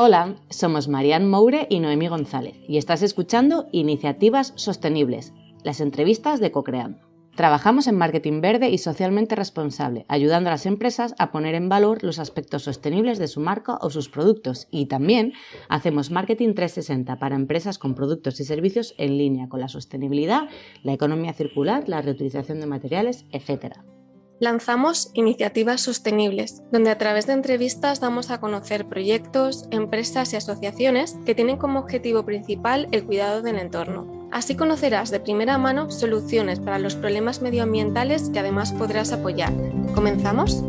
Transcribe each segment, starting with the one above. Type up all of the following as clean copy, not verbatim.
Hola, somos Marian Moure y Noemí González y estás escuchando Iniciativas Sostenibles, las entrevistas de Cocreando. Trabajamos en marketing verde y socialmente responsable, ayudando a las empresas a poner en valor los aspectos sostenibles de su marca o sus productos, y también hacemos marketing 360 para empresas con productos y servicios en línea con la sostenibilidad, la economía circular, la reutilización de materiales, etc. Lanzamos Iniciativas Sostenibles, donde a través de entrevistas damos a conocer proyectos, empresas y asociaciones que tienen como objetivo principal el cuidado del entorno. Así conocerás de primera mano soluciones para los problemas medioambientales que además podrás apoyar. ¿Comenzamos?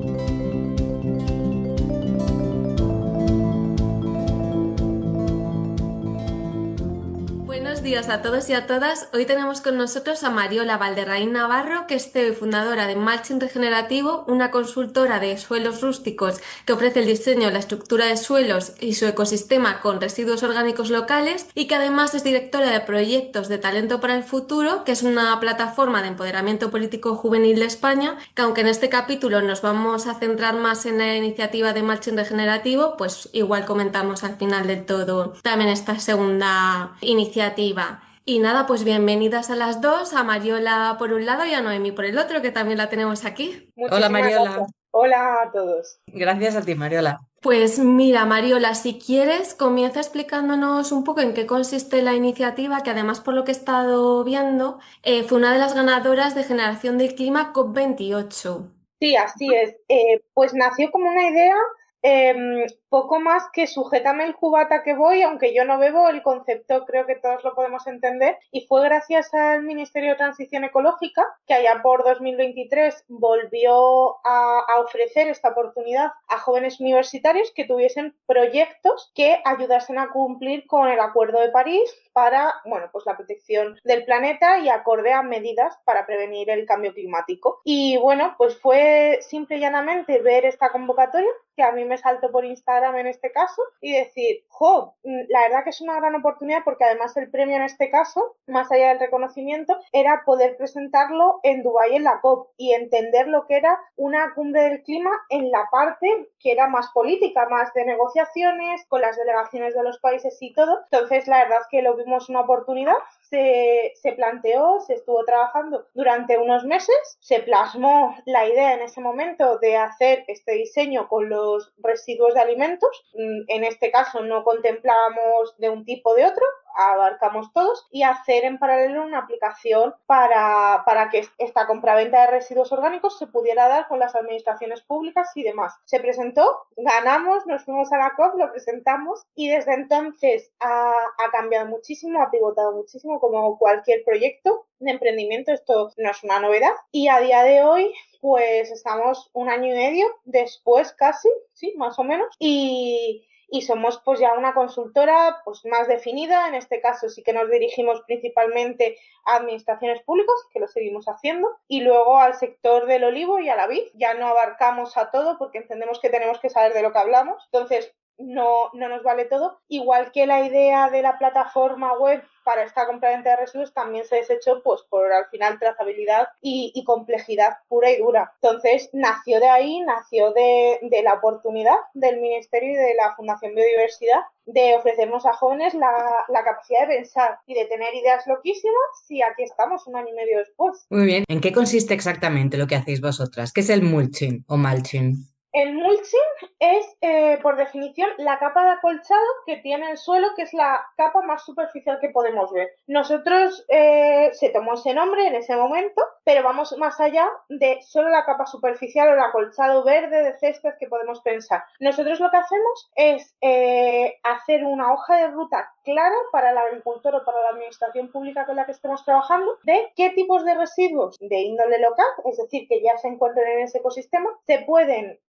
Buenos días a todos y a todas. Hoy tenemos con nosotros a Mariola Valderraín Navarro, que es CEO y fundadora de Mulching Regenerativo, una consultora de suelos rústicos que ofrece el diseño, la estructura de suelos y su ecosistema con residuos orgánicos locales, y que además es directora de proyectos de Talento para el Futuro, que es una plataforma de empoderamiento político juvenil de España, que aunque en este capítulo nos vamos a centrar más en la iniciativa de Mulching Regenerativo, pues igual comentamos al final del todo también esta segunda iniciativa. Y nada, pues bienvenidas a las dos, a Mariola por un lado y a Noemí por el otro, que también la tenemos aquí. Hola Mariola. Gracias. Hola a todos. Gracias a ti, Mariola. Pues mira, Mariola, si quieres, comienza explicándonos un poco en qué consiste la iniciativa, que además por lo que he estado viendo, fue una de las ganadoras de Generación del Clima COP28. Sí, así es. Pues nació como una idea poco más que sujétame el cubata que voy, aunque yo no bebo, el concepto creo que todos lo podemos entender, y fue gracias al Ministerio de Transición Ecológica que allá por 2023 volvió a ofrecer esta oportunidad a jóvenes universitarios que tuviesen proyectos que ayudasen a cumplir con el Acuerdo de París para, bueno, pues la protección del planeta y acorde a medidas para prevenir el cambio climático. Y bueno, pues fue simple y llanamente ver esta convocatoria, que a mí me saltó por Instagram en este caso, y decir, la verdad que es una gran oportunidad, porque además el premio en este caso, más allá del reconocimiento, era poder presentarlo en Dubái en la COP y entender lo que era una cumbre del clima en la parte que era más política, más de negociaciones con las delegaciones de los países y todo. Entonces la verdad que lo vimos una oportunidad, se planteó, se estuvo trabajando durante unos meses, se plasmó la idea en ese momento de hacer este diseño con los residuos de alimentos. En este caso no contemplábamos de un tipo o de otro, abarcamos todos, y hacer en paralelo una aplicación para que esta compraventa de residuos orgánicos se pudiera dar con las administraciones públicas y demás. Se presentó, ganamos, nos fuimos a la COP, lo presentamos, y desde entonces ha cambiado muchísimo, ha pivotado muchísimo, como cualquier proyecto de emprendimiento. Esto no es una novedad, y a día de hoy pues estamos 1 año y medio después, casi, sí, más o menos, y somos pues ya una consultora pues más definida. En este caso sí que nos dirigimos principalmente a administraciones públicas, que lo seguimos haciendo, y luego al sector del olivo y a la vid. Ya no abarcamos a todo porque entendemos que tenemos que saber de lo que hablamos, entonces no nos vale todo. Igual que la idea de la plataforma web para esta compraventa de residuos también se desechó pues por al final trazabilidad y complejidad pura y dura. Entonces nació de ahí, nació de la oportunidad del Ministerio y de la Fundación Biodiversidad de ofrecernos a jóvenes la capacidad de pensar y de tener ideas loquísimas, y aquí estamos 1 año y medio después. Muy bien. ¿En qué consiste exactamente lo que hacéis vosotras? ¿Qué es el mulching o mulching? El mulching es, por definición, la capa de acolchado que tiene el suelo, que es la capa más superficial que podemos ver. Nosotros se tomó ese nombre en ese momento, pero vamos más allá de solo la capa superficial o el acolchado verde de césped que podemos pensar. Nosotros lo que hacemos es hacer una hoja de ruta clara para el agricultor o para la administración pública con la que estemos trabajando, de qué tipos de residuos de índole local, es decir, que ya se encuentran en ese ecosistema, se pueden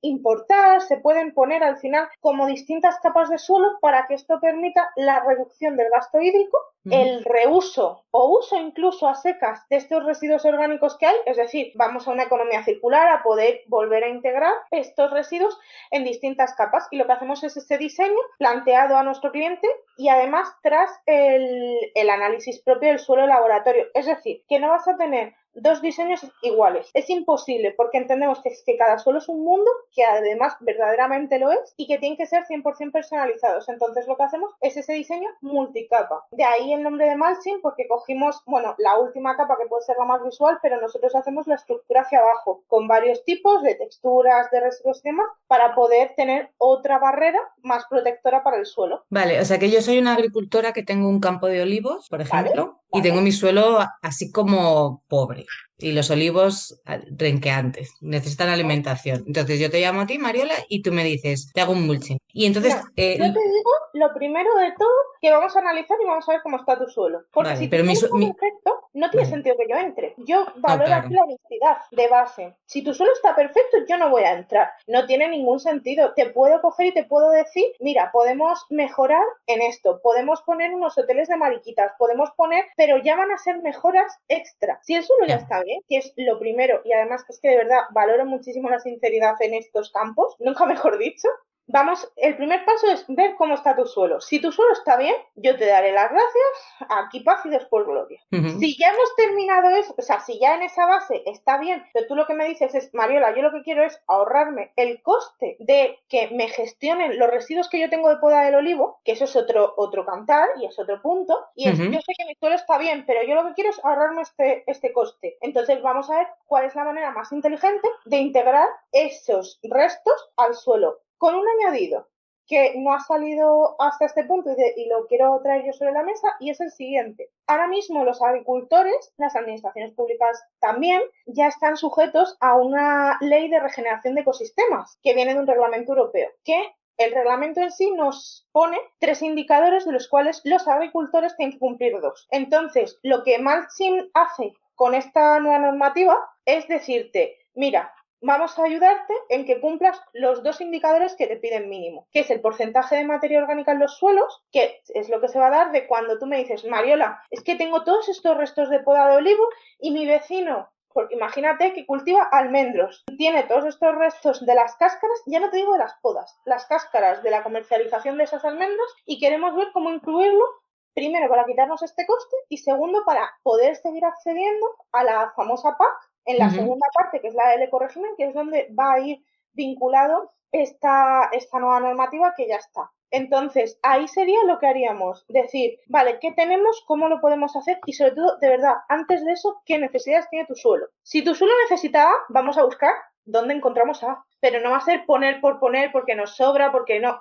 importar, se pueden poner al final como distintas capas de suelo para que esto permita la reducción del gasto hídrico, el reuso o uso incluso a secas de estos residuos orgánicos que hay, es decir, vamos a una economía circular, a poder volver a integrar estos residuos en distintas capas, y lo que hacemos es este diseño planteado a nuestro cliente y además tras el análisis propio del suelo laboratorio, es decir, que no vas a tener dos diseños iguales. Es imposible porque entendemos que cada suelo es un mundo, que además verdaderamente lo es, y que tienen que ser 100% personalizados. Entonces lo que hacemos es ese diseño multicapa. De ahí el nombre de mulching, porque cogimos, bueno, la última capa que puede ser la más visual, pero nosotros hacemos la estructura hacia abajo, con varios tipos de texturas, de residuos y demás, para poder tener otra barrera más protectora para el suelo. Vale, o sea que yo soy una agricultora que tengo un campo de olivos, por ¿Vale? ejemplo, y ¿Vale? tengo mi suelo así como pobre. Y los olivos renqueantes, necesitan alimentación. Entonces yo te llamo a ti, Mariola, y tú me dices, te hago un mulching. Y No, entonces, yo te digo lo primero de todo que vamos a analizar y vamos a ver cómo está tu suelo. Porque vale, si tu pero suelo está perfecto, no tiene vale, sentido que yo entre. Yo no, valoro claro. aquí la honestidad de base. Si tu suelo está perfecto, yo no voy a entrar. No tiene ningún sentido. Te puedo coger y te puedo decir, mira, podemos mejorar en esto. Podemos poner unos hoteles de mariquitas. Podemos poner, pero ya van a ser mejoras extra. Si el suelo ya Ya. está bien, que es lo primero, y además que es que de verdad valoro muchísimo la sinceridad en estos campos, nunca mejor dicho. Vamos, el primer paso es ver cómo está tu suelo. Si tu suelo está bien, yo te daré las gracias, aquí paz y después gloria. Ujú. Si ya hemos terminado eso, o sea, si ya en esa base está bien, pero tú lo que me dices es, Mariola, yo lo que quiero es ahorrarme el coste de que me gestionen los residuos que yo tengo de poda del olivo, que eso es otro cantar y es otro punto, y es, yo Ujú. sé que mi suelo está bien, pero yo lo que quiero es ahorrarme este coste. Entonces vamos a ver cuál es la manera más inteligente de integrar esos restos al suelo. Con un añadido que no ha salido hasta este punto y lo quiero traer yo sobre la mesa, y es el siguiente. Ahora mismo los agricultores, las administraciones públicas también, ya están sujetos a una ley de regeneración de ecosistemas que viene de un reglamento europeo, que el reglamento en sí nos pone 3 indicadores de los cuales los agricultores tienen que cumplir 2. Entonces, lo que Mulching hace con esta nueva normativa es decirte, mira, vamos a ayudarte en que cumplas los 2 indicadores que te piden mínimo, que es el porcentaje de materia orgánica en los suelos, que es lo que se va a dar de cuando tú me dices, Mariola, es que tengo todos estos restos de poda de olivo y mi vecino, porque imagínate que cultiva almendros, tiene todos estos restos de las cáscaras, ya no te digo de las podas, las cáscaras de la comercialización de esas almendras, y queremos ver cómo incluirlo. Primero, para quitarnos este coste, y segundo, para poder seguir accediendo a la famosa PAC en la Ujú. segunda parte, que es la del ecorégimen, que es donde va a ir vinculado esta nueva normativa que ya está. Entonces, ahí sería lo que haríamos, decir, vale, ¿qué tenemos? ¿Cómo lo podemos hacer? Y sobre todo, de verdad, antes de eso, ¿qué necesidades tiene tu suelo? Si tu suelo necesita A, vamos a buscar dónde encontramos A, pero no va a ser poner por poner porque nos sobra, porque no.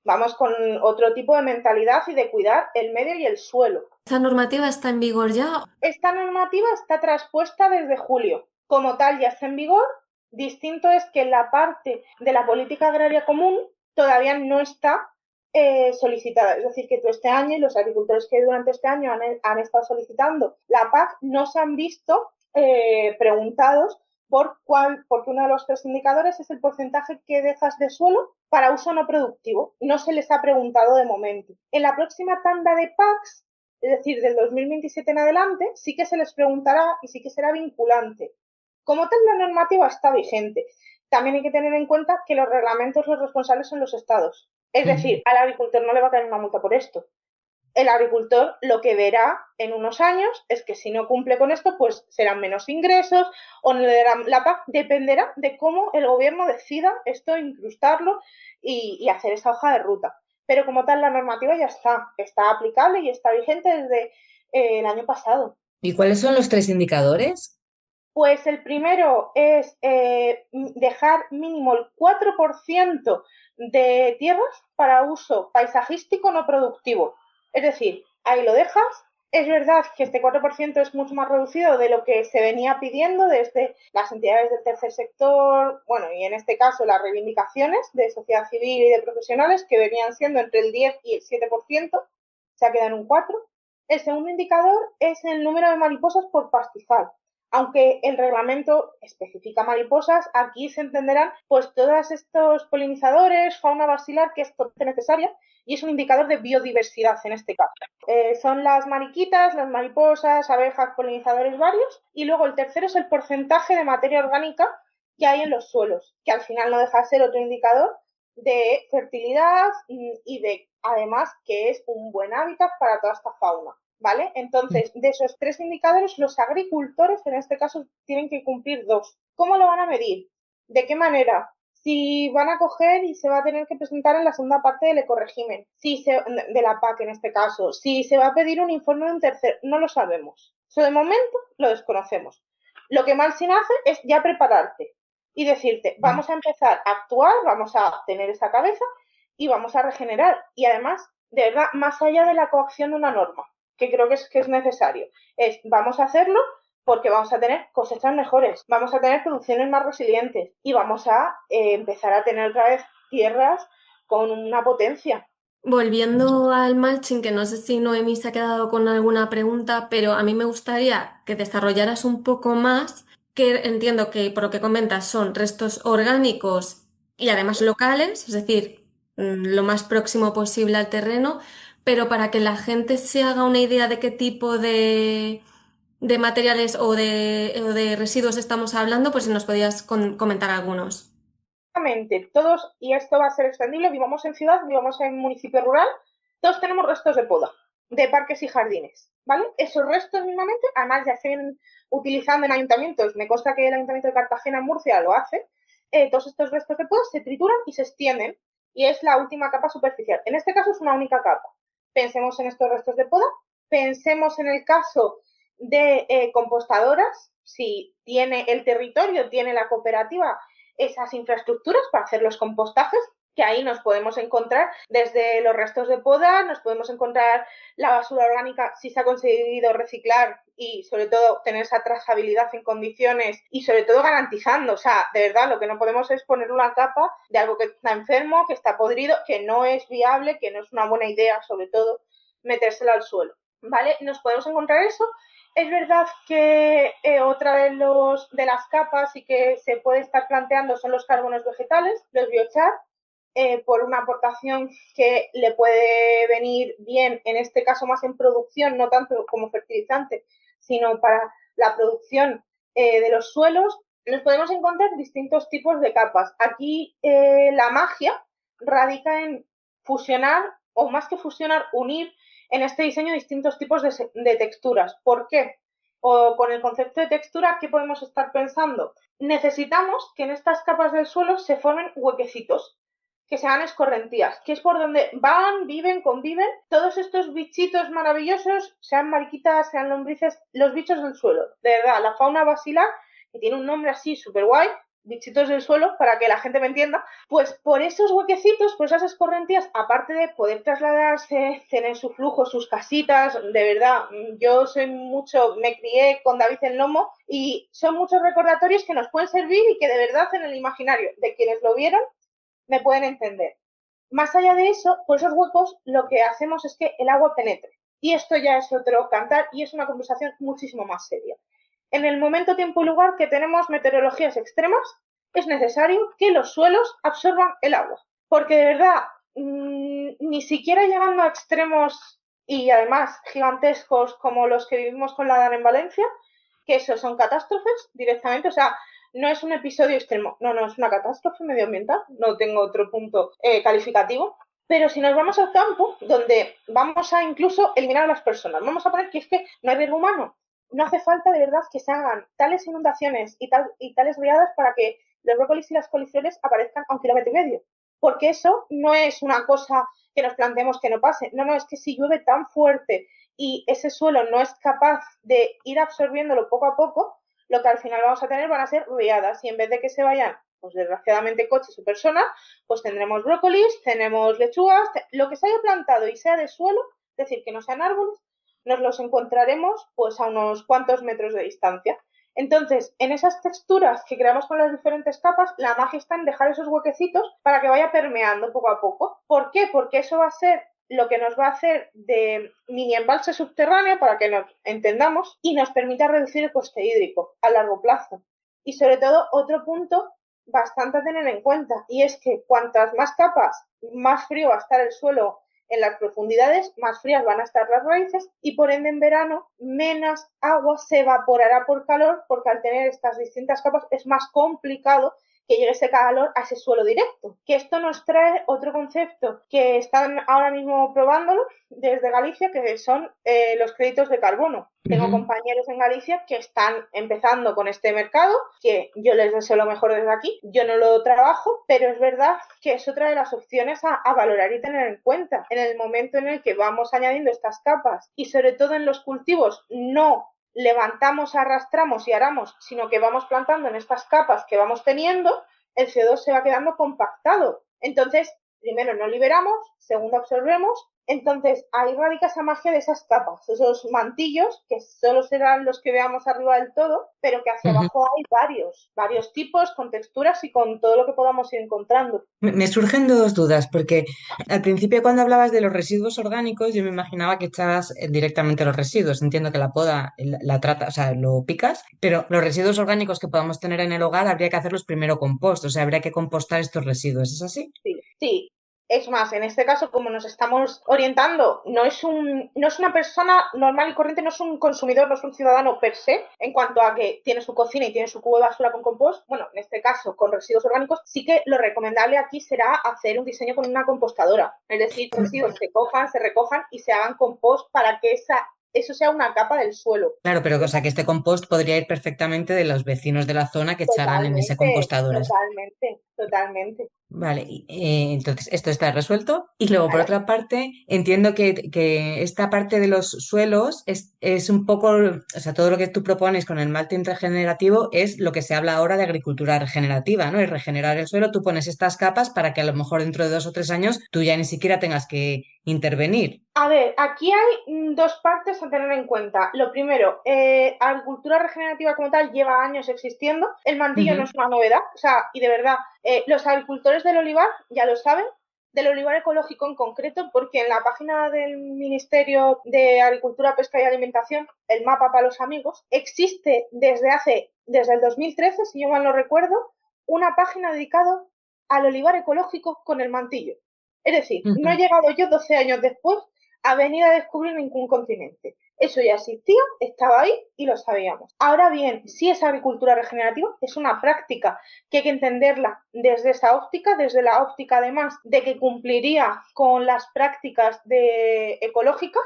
Vamos con otro tipo de mentalidad y de cuidar el medio y el suelo. ¿Esta normativa está en vigor ya? Esta normativa está traspuesta desde julio. Como tal, ya está en vigor. Distinto es que la parte de la política agraria común todavía no está solicitada. Es decir, que tú este año y los agricultores que durante este año han estado solicitando la PAC no se han visto preguntados porque uno de los 3 indicadores es el porcentaje que dejas de suelo para uso no productivo. No se les ha preguntado de momento. En la próxima tanda de PACs, es decir, del 2027 en adelante, sí que se les preguntará y sí que será vinculante. Como tal, la normativa está vigente. También hay que tener en cuenta que los reglamentos, los responsables son los estados. Es decir, Ujú. al agricultor no le va a caer una multa por esto. El agricultor lo que verá en unos años es que si no cumple con esto, pues serán menos ingresos o no le darán la PAC. Dependerá de cómo el gobierno decida esto, incrustarlo y hacer esa hoja de ruta. Pero como tal, la normativa ya está aplicable y está vigente desde el año pasado. ¿Y cuáles son los 3 indicadores? Pues el primero es dejar mínimo el 4% de tierras para uso paisajístico no productivo. Es decir, ahí lo dejas. Es verdad que este 4% es mucho más reducido de lo que se venía pidiendo desde las entidades del tercer sector, bueno, y en este caso las reivindicaciones de sociedad civil y de profesionales, que venían siendo entre el 10 y el 7%, se ha quedado en un 4%. El segundo indicador es el número de mariposas por pastizal. Aunque el reglamento especifica mariposas, aquí se entenderán pues todos estos polinizadores, fauna basilar, que es totalmente necesaria y es un indicador de biodiversidad en este caso. Son las mariquitas, las mariposas, abejas, polinizadores varios, y luego el tercero es el porcentaje de materia orgánica que hay en los suelos, que al final no deja de ser otro indicador de fertilidad y de, además, que es un buen hábitat para toda esta fauna. ¿vale? Entonces, de esos 3 indicadores, los agricultores, en este caso, tienen que cumplir 2. ¿Cómo lo van a medir? ¿De qué manera? Si van a coger y se va a tener que presentar en la segunda parte del ecorégimen, de la PAC en este caso, si se va a pedir un informe de un tercero, no lo sabemos. Eso de momento lo desconocemos. Lo que Malchin hace es ya prepararte y decirte, vamos a empezar a actuar, vamos a tener esa cabeza y vamos a regenerar. Y además, de verdad, más allá de la coacción de una norma, que creo que es necesario, vamos a hacerlo porque vamos a tener cosechas mejores, vamos a tener producciones más resilientes y vamos a empezar a tener otra vez tierras con una potencia. Volviendo al mulching, que no sé si Noemí se ha quedado con alguna pregunta, pero a mí me gustaría que desarrollaras un poco más, que entiendo que por lo que comentas son restos orgánicos y además locales, es decir, lo más próximo posible al terreno, pero para que la gente se haga una idea de qué tipo de materiales o de residuos estamos hablando, pues si nos podías comentar algunos. Todos, y esto va a ser extendible, vivamos en ciudad, vivamos en municipio rural, todos tenemos restos de poda, de parques y jardines, ¿vale? Esos restos mismamente, además ya se vienen utilizando en ayuntamientos, me consta que el Ayuntamiento de Cartagena en Murcia lo hace, todos estos restos de poda se trituran y se extienden, y es la última capa superficial. En este caso es una única capa. Pensemos en estos restos de poda, pensemos en el caso de compostadoras, si tiene el territorio, tiene la cooperativa esas infraestructuras para hacer los compostajes, que ahí nos podemos encontrar desde los restos de poda, nos podemos encontrar la basura orgánica si se ha conseguido reciclar y sobre todo tener esa trazabilidad en condiciones y sobre todo garantizando, o sea, de verdad lo que no podemos es poner una capa de algo que está enfermo, que está podrido, que no es viable, que no es una buena idea sobre todo metérselo al suelo, ¿vale? Nos podemos encontrar eso. Es verdad que otra de las capas y que se puede estar planteando son los carbonos vegetales, los biochar, por una aportación que le puede venir bien, en este caso más en producción, no tanto como fertilizante, sino para la producción de los suelos. Nos podemos encontrar distintos tipos de capas. Aquí la magia radica en fusionar, o más que fusionar, unir en este diseño distintos tipos de texturas. ¿Por qué? O con el concepto de textura, ¿qué podemos estar pensando? Necesitamos que en estas capas del suelo se formen huequecitos, que sean escorrentías, que es por donde van, viven, conviven todos estos bichitos maravillosos, sean mariquitas, sean lombrices, los bichos del suelo. De verdad, la fauna basilar, que tiene un nombre así súper guay, bichitos del suelo, para que la gente me entienda, pues por esos huequecitos, por esas escorrentías, aparte de poder trasladarse, tener su flujo, sus casitas, de verdad, yo me crié con David el Lomo y son muchos recordatorios que nos pueden servir y que de verdad en el imaginario de quienes lo vieron me pueden entender. Más allá de eso, por esos huecos lo que hacemos es que el agua penetre. Y esto ya es otro cantar y es una conversación muchísimo más seria. En el momento, tiempo y lugar que tenemos meteorologías extremas, es necesario que los suelos absorban el agua. Porque de verdad, ni siquiera llegando a extremos y además gigantescos como los que vivimos con la DAN en Valencia, que eso son catástrofes directamente, o sea, no es un episodio extremo, no, es una catástrofe medioambiental, no tengo otro punto calificativo. Pero si nos vamos al campo, donde vamos a incluso eliminar a las personas, vamos a poner que es que no hay riesgo humano, no hace falta de verdad que se hagan tales inundaciones y tales riadas para que los brócolis y las coliflores aparezcan a 1,5 km. Porque eso no es una cosa que nos planteemos que no pase. No, es que si llueve tan fuerte y ese suelo no es capaz de ir absorbiéndolo poco a poco, lo que al final vamos a tener van a ser riadas y en vez de que se vayan, pues desgraciadamente coches o personas, pues tendremos brócolis, tenemos lechugas, lo que se haya plantado y sea de suelo, es decir, que no sean árboles, nos los encontraremos pues a unos cuantos metros de distancia. Entonces, en esas texturas que creamos con las diferentes capas, la magia está en dejar esos huequecitos para que vaya permeando poco a poco. ¿Por qué? Porque eso va a ser lo que nos va a hacer de mini embalse subterráneo, para que nos entendamos, y nos permita reducir el coste hídrico a largo plazo. Y sobre todo, otro punto bastante a tener en cuenta, y es que cuantas más capas, más frío va a estar el suelo en las profundidades, más frías van a estar las raíces y por ende en verano menos agua se evaporará por calor, porque al tener estas distintas capas es más complicado que llegue ese calor a ese suelo directo. Que esto nos trae otro concepto que están ahora mismo probándolo desde Galicia, que son los créditos de carbono. Tengo compañeros en Galicia que están empezando con este mercado, que yo les deseo lo mejor desde aquí. Yo no lo trabajo, pero es verdad que es otra de las opciones a valorar y tener en cuenta. En el momento en el que vamos añadiendo estas capas y sobre todo en los cultivos no levantamos, arrastramos y aramos, sino que vamos plantando en estas capas que vamos teniendo, el CO2 se va quedando compactado. Entonces, primero no liberamos, segundo absorbemos. Entonces, ahí radica esa magia de esas capas, esos mantillos que solo serán los que veamos arriba del todo, pero que hacia abajo hay varios tipos, con texturas y con todo lo que podamos ir encontrando. Me surgen dos dudas, porque al principio cuando hablabas de los residuos orgánicos, yo me imaginaba que echabas directamente los residuos. Entiendo que la poda la trata, o sea, lo picas, pero los residuos orgánicos que podamos tener en el hogar habría que hacerlos primero compost, o sea, habría que compostar estos residuos, ¿es así? Sí. Es más, en este caso, como nos estamos orientando, no es una persona normal y corriente, no es un consumidor, no es un ciudadano per se, en cuanto a que tiene su cocina y tiene su cubo de basura con compost. Bueno, en este caso, con residuos orgánicos, sí que lo recomendable aquí será hacer un diseño con una compostadora. Es decir, residuos se cojan, se recojan y se hagan compost para que eso sea una capa del suelo. Claro, pero o sea, que este compost podría ir perfectamente de los vecinos de la zona que echaran en ese compostador. Totalmente. Vale, entonces esto está resuelto. Y luego, por otra parte, entiendo que esta parte de los suelos es un poco, o sea, todo lo que tú propones con el malting regenerativo es lo que se habla ahora de agricultura regenerativa, ¿no? Y regenerar el suelo, tú pones estas capas para que a lo mejor dentro de 2 o 3 años tú ya ni siquiera tengas que intervenir. A ver, aquí hay dos partes a tener en cuenta. Lo primero, agricultura regenerativa como tal lleva años existiendo. El mantillo no es una novedad, o sea, y de verdad, los agricultores del olivar ya lo saben, del olivar ecológico en concreto, porque en la página del Ministerio de Agricultura, Pesca y Alimentación, el mapa para los amigos, existe desde el 2013, si yo mal no recuerdo, una página dedicada al olivar ecológico con el mantillo. Es decir, no he llegado yo 12 años después a venir a descubrir ningún continente. Eso ya existía, estaba ahí y lo sabíamos. Ahora bien, si es agricultura regenerativa, es una práctica que hay que entenderla desde esa óptica, desde la óptica además de que cumpliría con las prácticas ecológicas,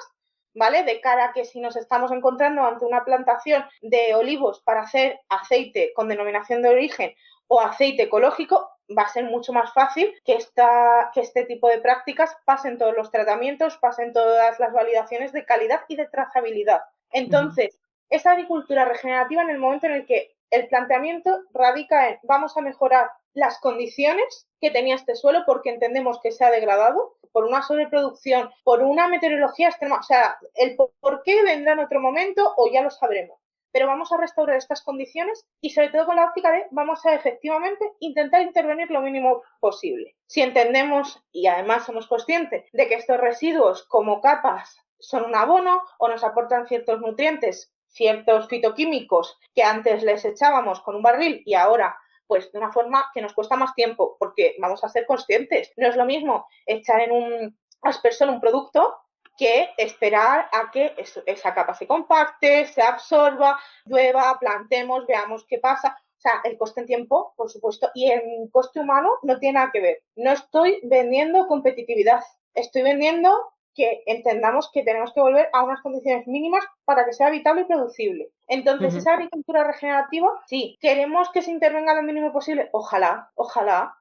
¿vale? De cara a que si nos estamos encontrando ante una plantación de olivos para hacer aceite con denominación de origen o aceite ecológico, va a ser mucho más fácil que este tipo de prácticas pasen todos los tratamientos, pasen todas las validaciones de calidad y de trazabilidad. Entonces, esa agricultura regenerativa en el momento en el que el planteamiento radica en vamos a mejorar las condiciones que tenía este suelo porque entendemos que se ha degradado por una sobreproducción, por una meteorología extrema, o sea, el por qué vendrá en otro momento o ya lo sabremos. Pero vamos a restaurar estas condiciones y sobre todo con la óptica de vamos a efectivamente intentar intervenir lo mínimo posible. Si entendemos y además somos conscientes de que estos residuos como capas son un abono o nos aportan ciertos nutrientes, ciertos fitoquímicos que antes les echábamos con un barril y ahora pues de una forma que nos cuesta más tiempo, porque vamos a ser conscientes, no es lo mismo echar en un aspersor un producto que esperar a que esa capa se compacte, se absorba, llueva, plantemos, veamos qué pasa. O sea, el coste en tiempo, por supuesto, y en coste humano no tiene nada que ver. No estoy vendiendo competitividad, estoy vendiendo que entendamos que tenemos que volver a unas condiciones mínimas para que sea habitable y producible. Entonces, esa agricultura regenerativa, sí, queremos que se intervenga lo mínimo posible. Ojalá.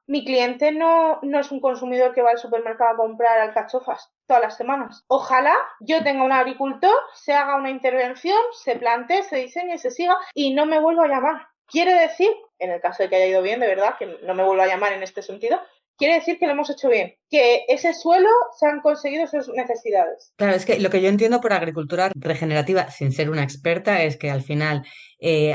Mi cliente no es un consumidor que va al supermercado a comprar alcachofas todas las semanas. Ojalá yo tenga un agricultor, se haga una intervención, se plantee, se diseñe, se siga y no me vuelva a llamar. Quiere decir, en el caso de que haya ido bien, de verdad, que no me vuelva a llamar en este sentido, quiere decir que lo hemos hecho bien, que ese suelo se han conseguido sus necesidades. Claro, es que lo que yo entiendo por agricultura regenerativa, sin ser una experta, es que al final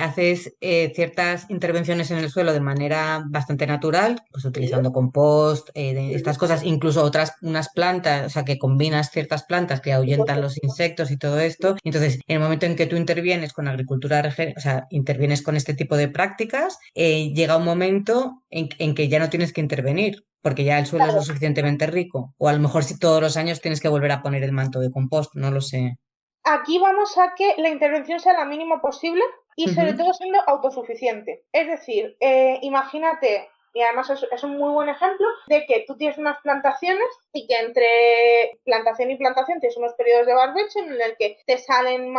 haces ciertas intervenciones en el suelo de manera bastante natural, pues utilizando compost, estas cosas, incluso unas plantas, o sea, que combinas ciertas plantas que ahuyentan los insectos y todo esto. Entonces, en el momento en que tú intervienes con agricultura regenerativa, o sea, intervienes con este tipo de prácticas, llega un momento en que ya no tienes que intervenir, porque ya el suelo es lo suficientemente rico. O a lo mejor si todos los años tienes que volver a poner el manto de compost, no lo sé. Aquí vamos a que la intervención sea la mínima posible y sobre todo siendo autosuficiente. Es decir, imagínate Y además es un muy buen ejemplo de que tú tienes unas plantaciones y que entre plantación y plantación tienes unos periodos de barbecho en el que te salen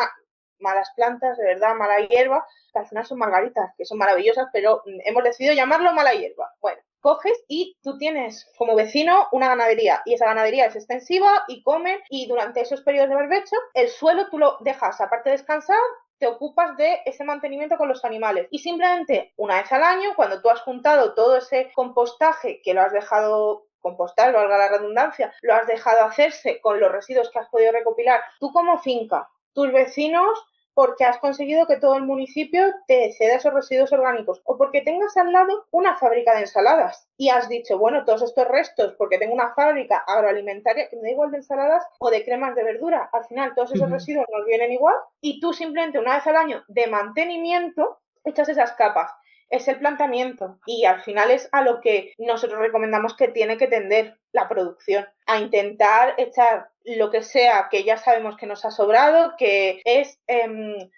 malas plantas, de verdad, mala hierba, que al final son margaritas, que son maravillosas, pero hemos decidido llamarlo mala hierba. Bueno, coges y tú tienes como vecino una ganadería y esa ganadería es extensiva y comen y durante esos periodos de barbecho el suelo tú lo dejas, aparte de descansar, te ocupas de ese mantenimiento con los animales y simplemente una vez al año, cuando tú has juntado todo ese compostaje que lo has dejado compostar, valga la redundancia, lo has dejado hacerse con los residuos que has podido recopilar, tú como finca, tus vecinos, porque has conseguido que todo el municipio te ceda esos residuos orgánicos o porque tengas al lado una fábrica de ensaladas y has dicho, bueno, todos estos restos, porque tengo una fábrica agroalimentaria que me da igual de ensaladas o de cremas de verdura, al final todos esos residuos nos vienen igual y tú simplemente una vez al año de mantenimiento echas esas capas. Es el planteamiento y al final es a lo que nosotros recomendamos que tiene que tender la producción, a intentar echar lo que sea que ya sabemos que nos ha sobrado, que es,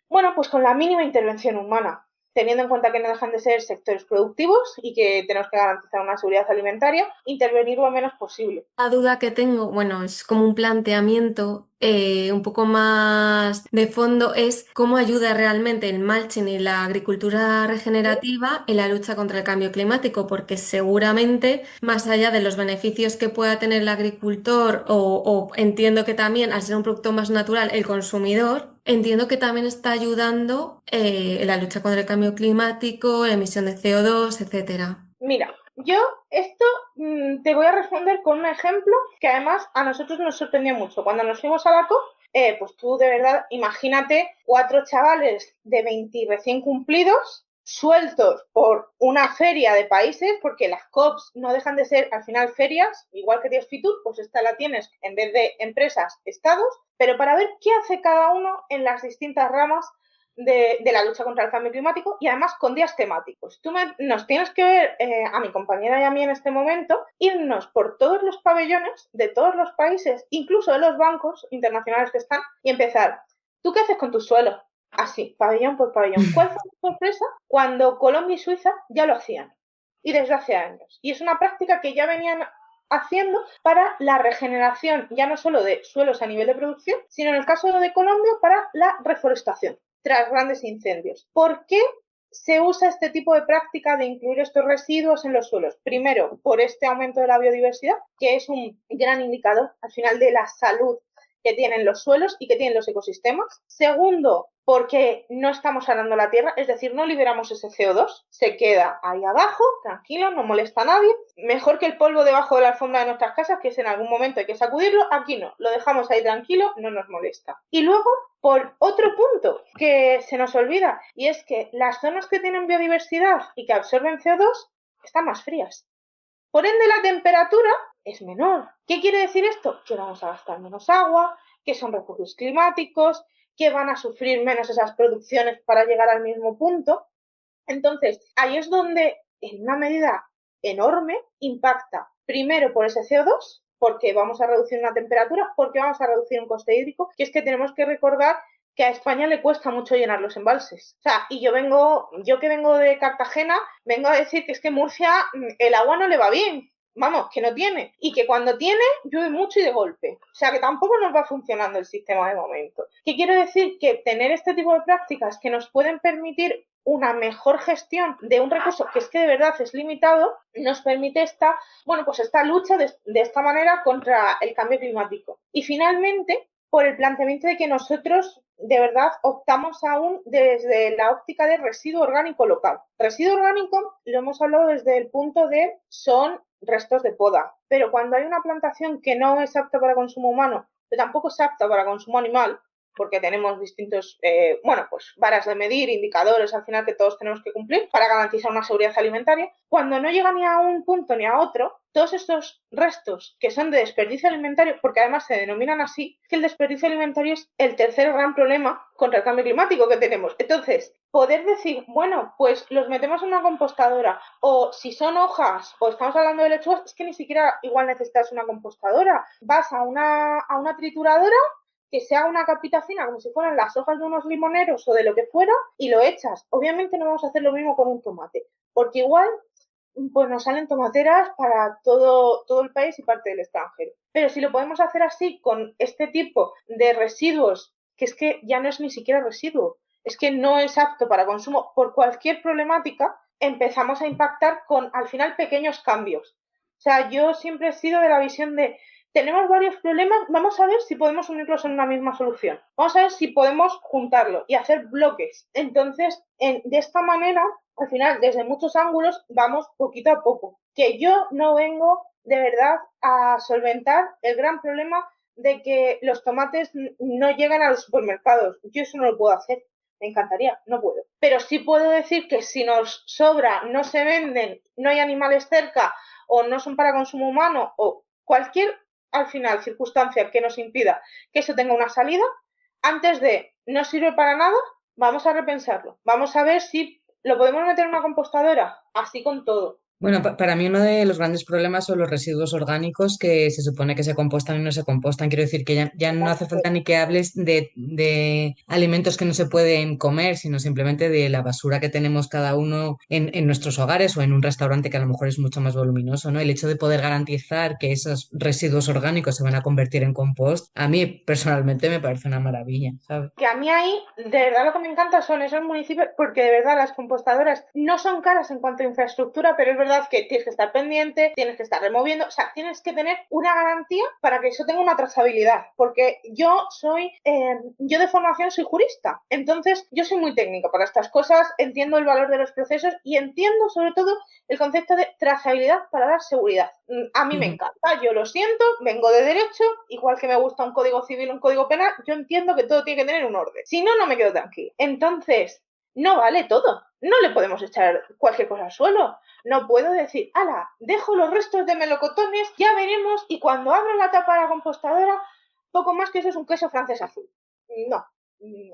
bueno, pues con la mínima intervención humana, teniendo en cuenta que no dejan de ser sectores productivos y que tenemos que garantizar una seguridad alimentaria, intervenir lo menos posible. La duda que tengo, bueno, es como un planteamiento un poco más de fondo, es cómo ayuda realmente el mulching y la agricultura regenerativa en la lucha contra el cambio climático, porque seguramente, más allá de los beneficios que pueda tener el agricultor, o entiendo que también, al ser un producto más natural, el consumidor, entiendo que también está ayudando en la lucha contra el cambio climático, emisión de CO2, etcétera. Mira, yo esto te voy a responder con un ejemplo que además a nosotros nos sorprendió mucho. Cuando nos fuimos a la COP, pues tú de verdad, imagínate 4 chavales de 20 recién cumplidos sueltos por una feria de países, porque las COPs no dejan de ser al final ferias, igual que tienes Fitur, pues esta la tienes en vez de empresas, estados, pero para ver qué hace cada uno en las distintas ramas de la lucha contra el cambio climático y además con días temáticos. Nos tienes que ver, a mi compañera y a mí en este momento, irnos por todos los pabellones de todos los países, incluso de los bancos internacionales que están, y empezar, ¿tú qué haces con tu suelo? Así, pabellón por pabellón. ¿Cuál fue la sorpresa? Cuando Colombia y Suiza ya lo hacían, y desde hace años. Y es una práctica que ya venían haciendo para la regeneración, ya no solo de suelos a nivel de producción, sino en el caso de Colombia para la reforestación tras grandes incendios. ¿Por qué se usa este tipo de práctica de incluir estos residuos en los suelos? Primero, por este aumento de la biodiversidad, que es un gran indicador al final de la salud que tienen los suelos y que tienen los ecosistemas. Segundo, porque no estamos arando la tierra, es decir, no liberamos ese CO2, se queda ahí abajo, tranquilo, no molesta a nadie. Mejor que el polvo debajo de la alfombra de nuestras casas, que es en algún momento hay que sacudirlo, aquí no, lo dejamos ahí tranquilo, no nos molesta. Y luego, por otro punto que se nos olvida, y es que las zonas que tienen biodiversidad y que absorben CO2 están más frías. Por ende, la temperatura es menor. ¿Qué quiere decir esto? Que vamos a gastar menos agua, que son recursos climáticos, que van a sufrir menos esas producciones para llegar al mismo punto. Entonces, ahí es donde, en una medida enorme, impacta primero por ese CO2, porque vamos a reducir una temperatura, porque vamos a reducir un coste hídrico, que es que tenemos que recordar que a España le cuesta mucho llenar los embalses. O sea, y yo que vengo de Cartagena, vengo a decir que es que Murcia el agua no le va bien. Vamos, que no tiene. Y que cuando tiene, llueve mucho y de golpe. O sea, que tampoco nos va funcionando el sistema de momento. ¿Qué quiero decir? Que tener este tipo de prácticas que nos pueden permitir una mejor gestión de un recurso que es que de verdad es limitado, nos permite esta lucha de esta manera contra el cambio climático. Y finalmente, por el planteamiento de que nosotros de verdad optamos aún desde la óptica de residuo orgánico local. Residuo orgánico lo hemos hablado desde el punto de son restos de poda, pero cuando hay una plantación que no es apta para consumo humano, pero tampoco es apta para consumo animal, porque tenemos distintos, varas de medir, indicadores al final que todos tenemos que cumplir para garantizar una seguridad alimentaria. Cuando no llega ni a un punto ni a otro, todos estos restos que son de desperdicio alimentario, porque además se denominan así, que el desperdicio alimentario es el tercer gran problema contra el cambio climático que tenemos. Entonces, poder decir, bueno, pues los metemos en una compostadora, o si son hojas, o estamos hablando de lechugas, es que ni siquiera igual necesitas una compostadora. Vas a una trituradora, que se haga una capita fina como si fueran las hojas de unos limoneros o de lo que fuera y lo echas. Obviamente no vamos a hacer lo mismo con un tomate, porque igual pues nos salen tomateras para todo el país y parte del extranjero. Pero si lo podemos hacer así con este tipo de residuos, que es que ya no es ni siquiera residuo, es que no es apto para consumo por cualquier problemática, empezamos a impactar con, al final, pequeños cambios. O sea, yo siempre he sido de la visión de, tenemos varios problemas, vamos a ver si podemos unirlos en una misma solución. Vamos a ver si podemos juntarlo y hacer bloques. Entonces, de esta manera, al final, desde muchos ángulos, vamos poquito a poco. Que yo no vengo de verdad a solventar el gran problema de que los tomates no llegan a los supermercados. Yo eso no lo puedo hacer. Me encantaría, no puedo. Pero sí puedo decir que si nos sobra, no se venden, no hay animales cerca o no son para consumo humano o cualquier, al final, circunstancia que nos impida que eso tenga una salida, antes de no sirve para nada, vamos a repensarlo. Vamos a ver si lo podemos meter en una compostadora, así con todo. Bueno, para mí uno de los grandes problemas son los residuos orgánicos que se supone que se compostan y no se compostan. Quiero decir que ya no hace falta ni que hables de alimentos que no se pueden comer, sino simplemente de la basura que tenemos cada uno en nuestros hogares o en un restaurante que a lo mejor es mucho más voluminoso, ¿no? El hecho de poder garantizar que esos residuos orgánicos se van a convertir en compost, a mí personalmente me parece una maravilla, ¿sabes? Que a mí ahí, de verdad lo que me encanta son esos municipios, porque de verdad las compostadoras no son caras en cuanto a infraestructura, pero es verdad que tienes que estar pendiente, tienes que estar removiendo, o sea, tienes que tener una garantía para que eso tenga una trazabilidad, porque yo de formación soy jurista, entonces yo soy muy técnica para estas cosas, entiendo el valor de los procesos y entiendo sobre todo el concepto de trazabilidad para dar seguridad. A mí me Ujú. encanta, yo lo siento, vengo de derecho, igual que me gusta un código civil, un código penal, yo entiendo que todo tiene que tener un orden. Si no, no me quedo tranquila. Entonces, no vale todo. No le podemos echar cualquier cosa al suelo. No puedo decir, ala, dejo los restos de melocotones, ya veremos, y cuando abro la tapa de la compostadora, poco más que eso es un queso francés azul. No.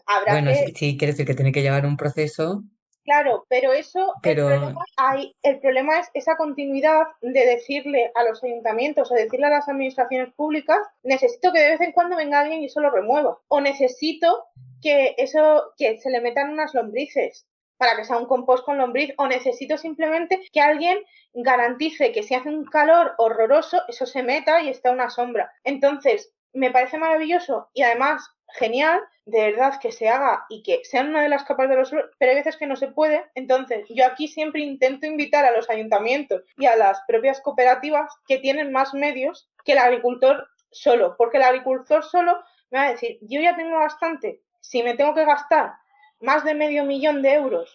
Habrá Bueno, que sí, quiere decir que tiene que llevar un proceso, Claro, pero eso, pero el problema es esa continuidad de decirle a los ayuntamientos o decirle a las administraciones públicas, necesito que de vez en cuando venga alguien y eso lo remueva. O necesito que se le metan unas lombrices para que sea un compost con lombriz. O necesito simplemente que alguien garantice que si hace un calor horroroso, eso se meta y esté a una sombra. Entonces, me parece maravilloso y además genial, de verdad, que se haga y que sean una de las capas de los suelos, pero hay veces que no se puede. Entonces, yo aquí siempre intento invitar a los ayuntamientos y a las propias cooperativas que tienen más medios que el agricultor solo, porque el agricultor solo me va a decir, yo ya tengo bastante, si me tengo que gastar más de €500.000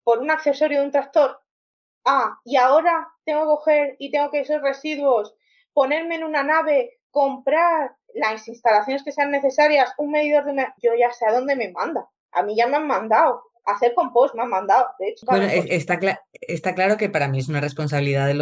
por un accesorio de un tractor, y ahora tengo que coger y tengo que esos residuos, ponerme en una nave, comprar las instalaciones que sean necesarias, un medidor de yo ya sé a dónde me manda. A mí ya me han mandado. A hacer compost me han mandado. De hecho, bueno, también por... está claro que para mí es una responsabilidad de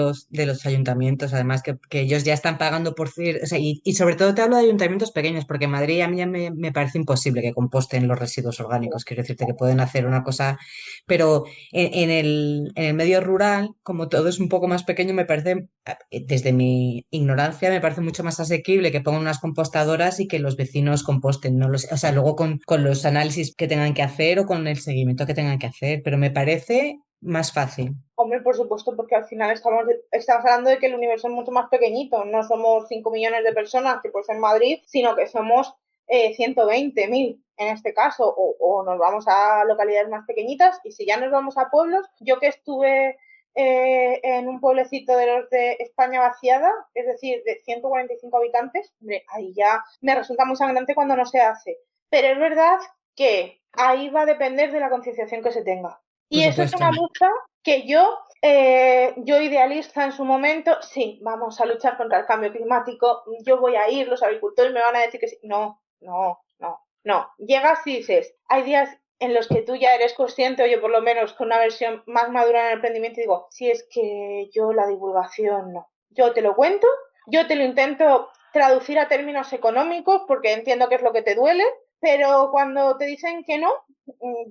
los ayuntamientos, además que ellos ya están pagando por o sea, y sobre todo te hablo de ayuntamientos pequeños, porque en Madrid a mí ya me parece imposible que composten los residuos orgánicos, quiero decirte que pueden hacer una cosa, pero en el medio rural, como todo es un poco más pequeño, me parece, desde mi ignorancia, me parece mucho más asequible que pongan unas compostadoras y que los vecinos composten, no lo sé, o sea, luego con los análisis que tengan que hacer o con el seguimiento que tengan que hacer, pero me parece más fácil. Hombre, por supuesto, porque al final estamos hablando de que el universo es mucho más pequeñito. No somos 5 millones de personas, que pues en Madrid, sino que somos 120.000 en este caso, o nos vamos a localidades más pequeñitas. Y si ya nos vamos a pueblos, yo que estuve en un pueblecito de los de España vaciada, es decir, de 145 habitantes, hombre, ahí ya me resulta muy sangrante cuando no se hace. Pero es verdad que ahí va a depender de la concienciación que se tenga. Por Y eso es supuesto. una lucha que yo idealista en su momento, sí, vamos a luchar contra el cambio climático, yo voy a ir, los agricultores me van a decir que sí. No, no, no, no. Llegas y dices, hay días en los que tú ya eres consciente, o yo por lo menos con una versión más madura en el emprendimiento, y digo, si es que yo la divulgación no. Yo te lo cuento, yo te lo intento traducir a términos económicos porque entiendo que es lo que te duele, pero cuando te dicen que no,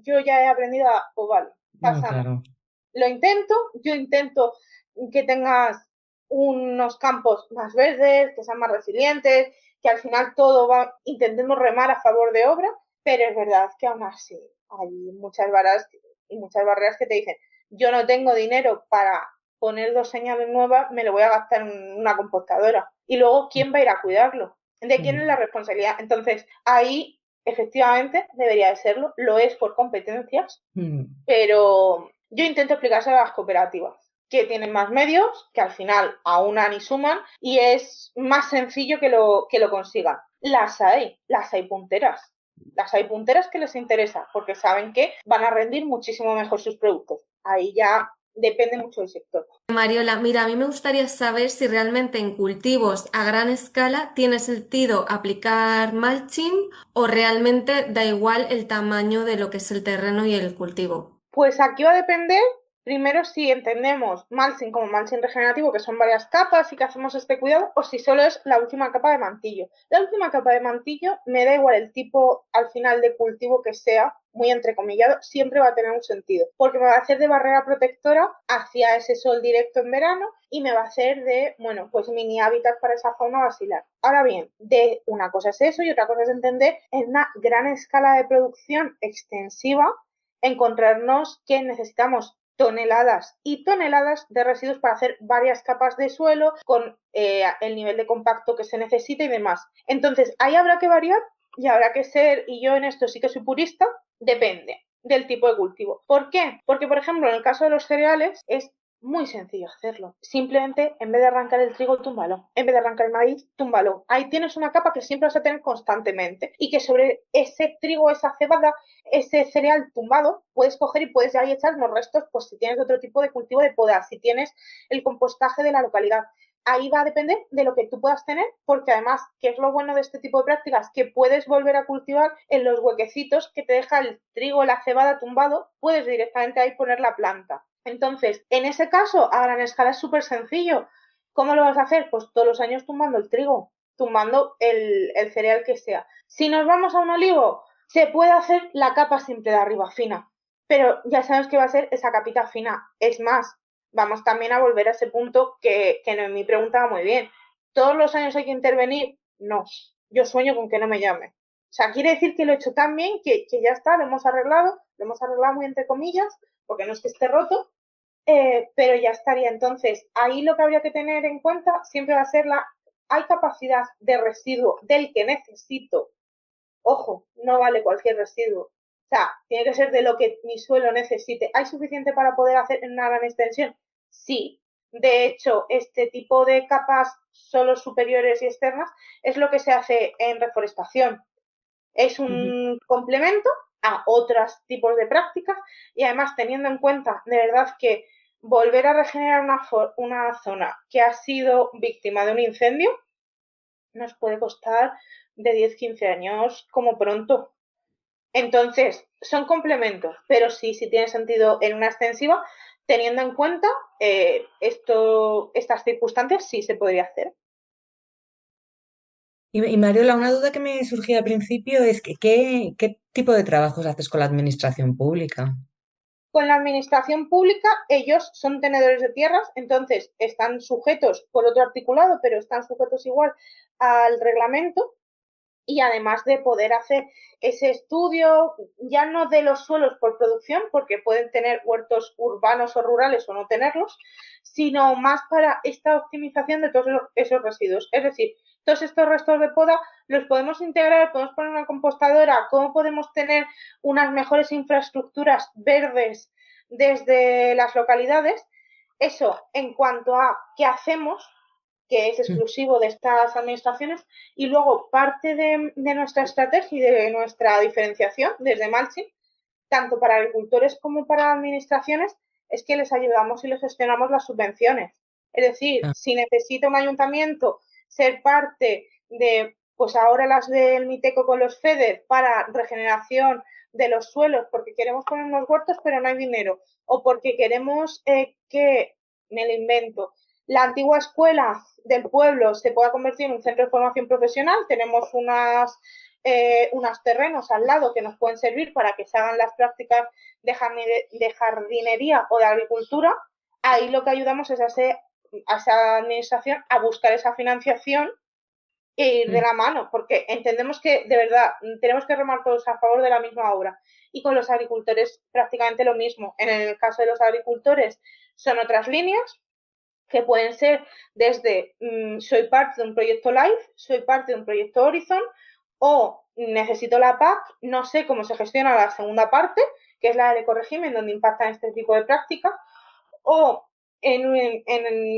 yo ya he aprendido pues vale, No, pasa nada. claro. Lo intento, yo intento que tengas unos campos más verdes, que sean más resilientes, que al final todo va, intentemos remar a favor de obra, pero es verdad que aún así hay muchas varas y muchas barreras que te dicen, yo no tengo dinero para poner 2 señales nuevas me lo voy a gastar en una compostadora. Y luego, ¿quién va a ir a cuidarlo? ¿De quién es la responsabilidad? Entonces, ahí efectivamente debería de serlo, lo es por competencias, pero yo intento explicárselo a las cooperativas, que tienen más medios, que al final aunan y suman, y es más sencillo que lo consigan. Las hay punteras. Las hay punteras que les interesa, porque saben que van a rendir muchísimo mejor sus productos. Ahí ya depende mucho del sector. Mariola, mira, a mí me gustaría saber si realmente en cultivos a gran escala tiene sentido aplicar mulching o realmente da igual el tamaño de lo que es el terreno y el cultivo. Pues aquí va a depender, primero, si entendemos mulching como mulching regenerativo, que son varias capas y que hacemos este cuidado, o si solo es la última capa de mantillo. La última capa de mantillo, me da igual el tipo al final de cultivo que sea, muy entrecomillado, siempre va a tener un sentido, porque me va a hacer de barrera protectora hacia ese sol directo en verano y me va a hacer de, bueno, pues mini hábitat para esa fauna basilar. Ahora bien, de una cosa es eso y otra cosa es entender en una gran escala de producción extensiva encontrarnos que necesitamos toneladas y toneladas de residuos para hacer varias capas de suelo con el nivel de compacto que se necesita y demás. Entonces, ahí habrá que variar y habrá que ser, y yo en esto sí que soy purista, depende del tipo de cultivo. ¿Por qué? Porque, por ejemplo, en el caso de los cereales es muy sencillo hacerlo. Simplemente, en vez de arrancar el trigo, túmbalo. En vez de arrancar el maíz, túmbalo. Ahí tienes una capa que siempre vas a tener constantemente y que sobre ese trigo, esa cebada, ese cereal tumbado, puedes coger y puedes ahí echar los restos, pues si tienes otro tipo de cultivo de poda, si tienes el compostaje de la localidad. Ahí va a depender de lo que tú puedas tener, porque además, ¿qué es lo bueno de este tipo de prácticas? Que puedes volver a cultivar en los huequecitos que te deja el trigo, la cebada tumbado, puedes directamente ahí poner la planta. Entonces, en ese caso, a gran escala es súper sencillo. ¿Cómo lo vas a hacer? Pues todos los años tumbando el trigo, tumbando el cereal que sea. Si nos vamos a un olivo, se puede hacer la capa simple de arriba, fina, pero ya sabes que va a ser esa capita fina. Es más, vamos también a volver a ese punto que Noemí preguntaba muy bien. ¿Todos los años hay que intervenir? No, yo sueño con que no me llame. O sea, quiere decir que lo he hecho tan bien que ya está, lo hemos arreglado muy entre comillas, porque no es que esté roto, pero ya estaría. Entonces, ahí lo que habría que tener en cuenta siempre va a ser hay capacidad de residuo del que necesito. Ojo, no vale cualquier residuo. O sea, tiene que ser de lo que mi suelo necesite. ¿Hay suficiente para poder hacer en una gran extensión? Sí. De hecho, este tipo de capas solo superiores y externas es lo que se hace en reforestación. Es un complemento a otros tipos de prácticas y además teniendo en cuenta de verdad que volver a regenerar una zona que ha sido víctima de un incendio nos puede costar de 10-15 años como pronto. Entonces, son complementos, pero sí tiene sentido en una extensiva, teniendo en cuenta estas circunstancias, sí se podría hacer. Y Mariola, una duda que me surgía al principio es que ¿qué tipo de trabajos haces con la administración pública? Con la administración pública, ellos son tenedores de tierras, entonces están sujetos por otro articulado, pero están sujetos igual al reglamento. Y además de poder hacer ese estudio, ya no de los suelos por producción, porque pueden tener huertos urbanos o rurales o no tenerlos, sino más para esta optimización de todos esos residuos. Es decir, todos estos restos de poda los podemos integrar, podemos poner una compostadora, cómo podemos tener unas mejores infraestructuras verdes desde las localidades. Eso en cuanto a qué hacemos, que es exclusivo de estas administraciones, y luego parte de nuestra estrategia y de nuestra diferenciación desde Mulching, tanto para agricultores como para administraciones, es que les ayudamos y les gestionamos las subvenciones. Es decir, Ah, si necesita un ayuntamiento ser parte de, pues ahora las del Miteco con los FEDER para regeneración de los suelos, porque queremos poner unos huertos pero no hay dinero, o porque queremos que, me lo invento, la antigua escuela del pueblo se pueda convertir en un centro de formación profesional, tenemos unos terrenos al lado que nos pueden servir para que se hagan las prácticas de jardinería o de agricultura. Ahí lo que ayudamos es a esa administración a buscar esa financiación e ir de mm, la mano, porque entendemos que de verdad tenemos que remar todos a favor de la misma obra. Y con los agricultores prácticamente lo mismo. En el caso de los agricultores son otras líneas, que pueden ser desde soy parte de un proyecto LIFE, soy parte de un proyecto Horizon, o necesito la PAC, no sé cómo se gestiona la segunda parte, que es la del ecorégimen, donde impactan este tipo de prácticas, o en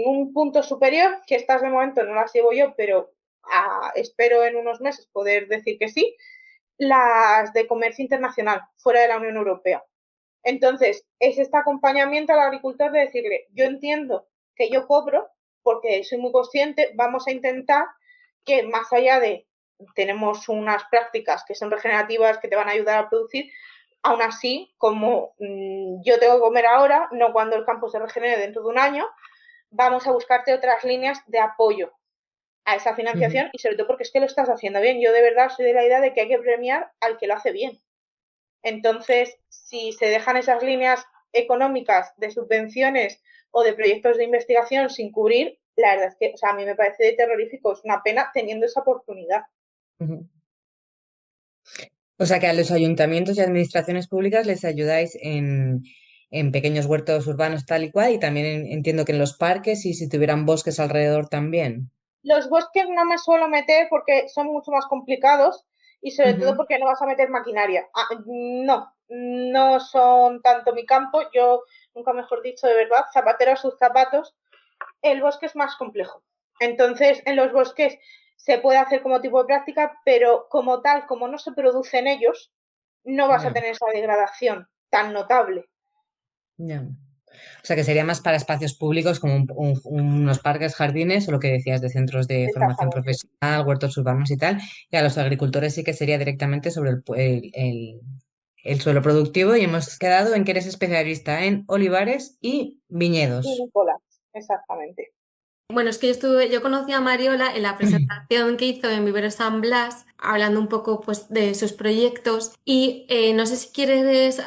un punto superior, que estas de momento no las llevo yo, pero espero en unos meses poder decir que sí, las de comercio internacional, fuera de la Unión Europea. Entonces, es este acompañamiento al agricultor de decirle, yo entiendo que yo cobro, porque soy muy consciente, vamos a intentar que más allá de tenemos unas prácticas que son regenerativas, que te van a ayudar a producir, aún así, como yo tengo que comer ahora, no cuando el campo se regenere dentro de un año, vamos a buscarte otras líneas de apoyo a esa financiación y sobre todo porque es que lo estás haciendo bien. Yo de verdad soy de la idea de que hay que premiar al que lo hace bien. Entonces, si se dejan esas líneas económicas de subvenciones o de proyectos de investigación sin cubrir, la verdad es que, o sea, a mí me parece terrorífico, es una pena teniendo esa oportunidad. O sea que a los ayuntamientos y administraciones públicas les ayudáis en pequeños huertos urbanos tal y cual, y también entiendo que en los parques y si tuvieran bosques alrededor también. Los bosques no me suelo meter porque son mucho más complicados y sobre todo porque no vas a meter maquinaria. No son tanto mi campo, yo nunca mejor dicho de verdad, zapatero a sus zapatos, el bosque es más complejo. Entonces, en los bosques se puede hacer como tipo de práctica, pero como tal, como no se produce en ellos, no vas a Ya, tener esa degradación tan notable. ya. O sea que sería más para espacios públicos como unos parques, jardines o lo que decías de centros de formación Exactamente. profesional, huertos urbanos y tal. Y a los agricultores sí que sería directamente sobre el suelo productivo y hemos quedado en que eres especialista en olivares y Y viñedos. Nicolás, exactamente. Bueno, es que yo conocí a Mariola en la presentación que hizo en Vivero San Blas, hablando un poco pues de sus proyectos y no sé si quieres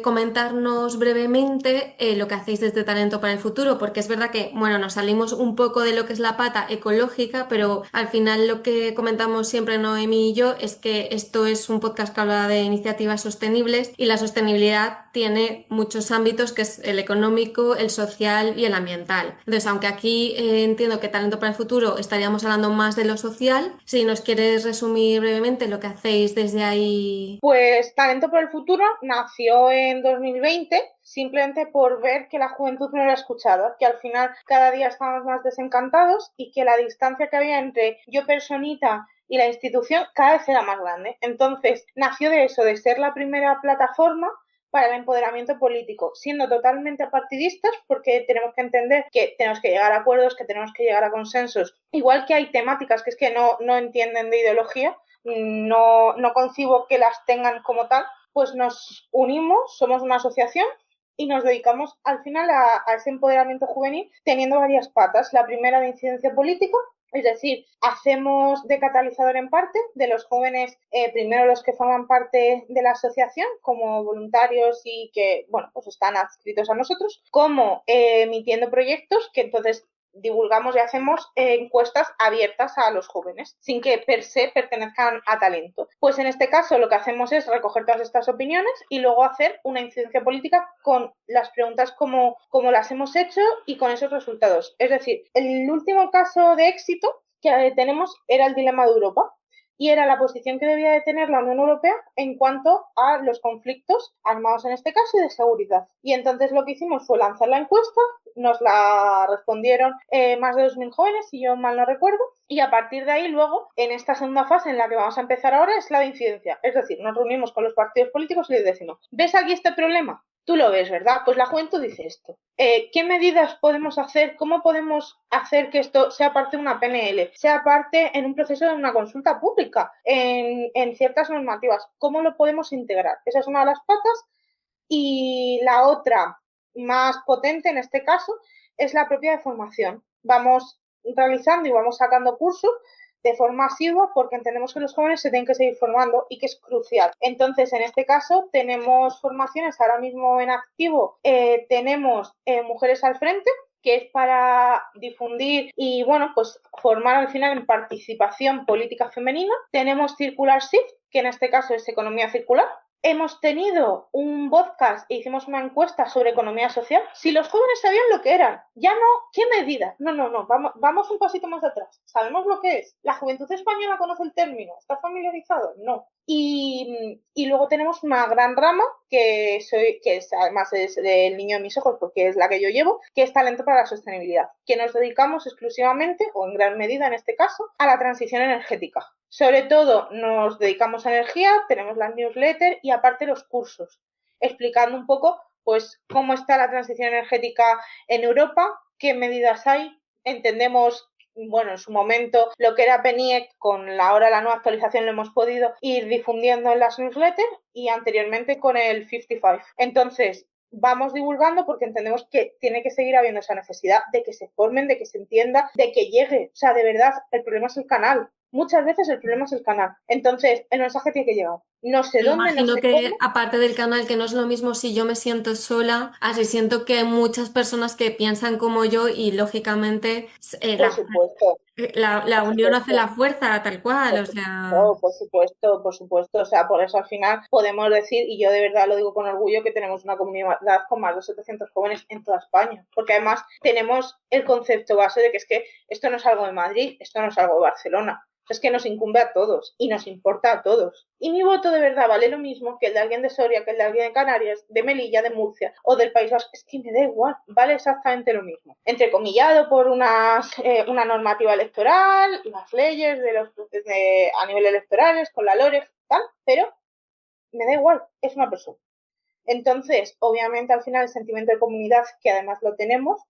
comentarnos brevemente lo que hacéis desde Talento para el Futuro, porque es verdad que, bueno, nos salimos un poco de lo que es la pata ecológica, pero al final lo que comentamos siempre Noemi y yo es que esto es un podcast que habla de iniciativas sostenibles y la sostenibilidad tiene muchos ámbitos, que es el económico, el social y el ambiental. Entonces, aunque aquí entiendo que Talento para el Futuro estaríamos hablando más de lo social, si nos quieres resumir brevemente lo que hacéis desde ahí. Pues Talento por el Futuro nació en 2020 simplemente por ver que la juventud no era escuchada, que al final cada día estábamos más desencantados y que la distancia que había entre yo personita y la institución cada vez era más grande. Entonces nació de eso, de ser la primera plataforma para el empoderamiento político, siendo totalmente partidistas, porque tenemos que entender que tenemos que llegar a acuerdos, que tenemos que llegar a consensos, igual que hay temáticas que es que no entienden de ideología, no concibo que las tengan como tal, pues nos unimos, somos una asociación y nos dedicamos al final a ese empoderamiento juvenil teniendo varias patas. La primera de incidencia política, es decir, hacemos de catalizador en parte de los jóvenes, primero los que forman parte de la asociación como voluntarios y que, bueno, pues están adscritos a nosotros, como emitiendo proyectos que entonces divulgamos y hacemos encuestas abiertas a los jóvenes, sin que per se pertenezcan a Talento. Pues en este caso lo que hacemos es recoger todas estas opiniones y luego hacer una incidencia política con las preguntas como las hemos hecho y con esos resultados. Es decir, el último caso de éxito que tenemos era el dilema de Europa y era la posición que debía de tener la Unión Europea en cuanto a los conflictos armados en este caso y de seguridad. Y entonces lo que hicimos fue lanzar la encuesta, nos la respondieron más de 2.000 jóvenes, si yo mal no recuerdo, y a partir de ahí luego, en esta segunda fase en la que vamos a empezar ahora, es la de incidencia. Es decir, nos reunimos con los partidos políticos y les decimos, ¿ves aquí este problema? Tú lo ves, ¿verdad? Pues la juventud dice esto. ¿Qué medidas podemos hacer? ¿Cómo podemos hacer que esto sea parte de una PNL? Sea parte en un proceso de una consulta pública, en ciertas normativas. ¿Cómo lo podemos integrar? Esa es una de las patas. Y la otra, más potente en este caso, es la propia de formación. Vamos realizando y vamos sacando cursos de forma asidua porque entendemos que los jóvenes se tienen que seguir formando y que es crucial. Entonces, en este caso, tenemos formaciones ahora mismo en activo. Tenemos Mujeres al Frente, que es para difundir y, bueno, pues formar al final en participación política femenina. Tenemos Circular Shift, que en este caso es economía circular, Hemos tenido un podcast e hicimos una encuesta sobre economía social. Si los jóvenes sabían lo que eran, ya no, ¿qué medidas? No, vamos un pasito más atrás. ¿Sabemos lo que es? ¿La juventud española conoce el término? ¿Está familiarizado? No. Y luego tenemos una gran rama que además es del niño de mis ojos porque es la que yo llevo, que es Talento para la Sostenibilidad, que nos dedicamos exclusivamente, o en gran medida en este caso, a la transición energética. Sobre todo nos dedicamos a energía, tenemos las newsletters y aparte los cursos, explicando un poco pues cómo está la transición energética en Europa, qué medidas hay, entendemos, bueno, en su momento lo que era PENIEC, con ahora la nueva actualización lo hemos podido ir difundiendo en las newsletters y anteriormente con el 55. Entonces, vamos divulgando porque entendemos que tiene que seguir habiendo esa necesidad de que se formen, de que se entienda, de que llegue. O sea, de verdad, el problema es el canal. Muchas veces el problema es el canal. Entonces, el mensaje tiene que llegar. No sé Me dónde, no imagino sé cómo. que aparte del canal, que no es lo mismo si yo me siento sola, así siento que hay muchas personas que piensan como yo y lógicamente Por supuesto, la por unión hace la supuesto. fuerza, tal cual, Por o sea... supuesto, por supuesto, por supuesto. O sea, por eso al final podemos decir, y yo de verdad lo digo con orgullo, que tenemos una comunidad con más de 700 jóvenes en toda España. Porque además tenemos el concepto base de que es que esto no es algo de Madrid, esto no es algo de Barcelona. Es que nos incumbe a todos y nos importa a todos. Y mi voto de verdad vale lo mismo que el de alguien de Soria, que el de alguien de Canarias, de Melilla, de Murcia o del País Vasco. Es que me da igual, vale exactamente lo mismo. Entrecomillado por una normativa electoral, las leyes a nivel electorales, con la LOREG, tal, pero me da igual, es una persona. Entonces, obviamente, al final el sentimiento de comunidad, que además lo tenemos,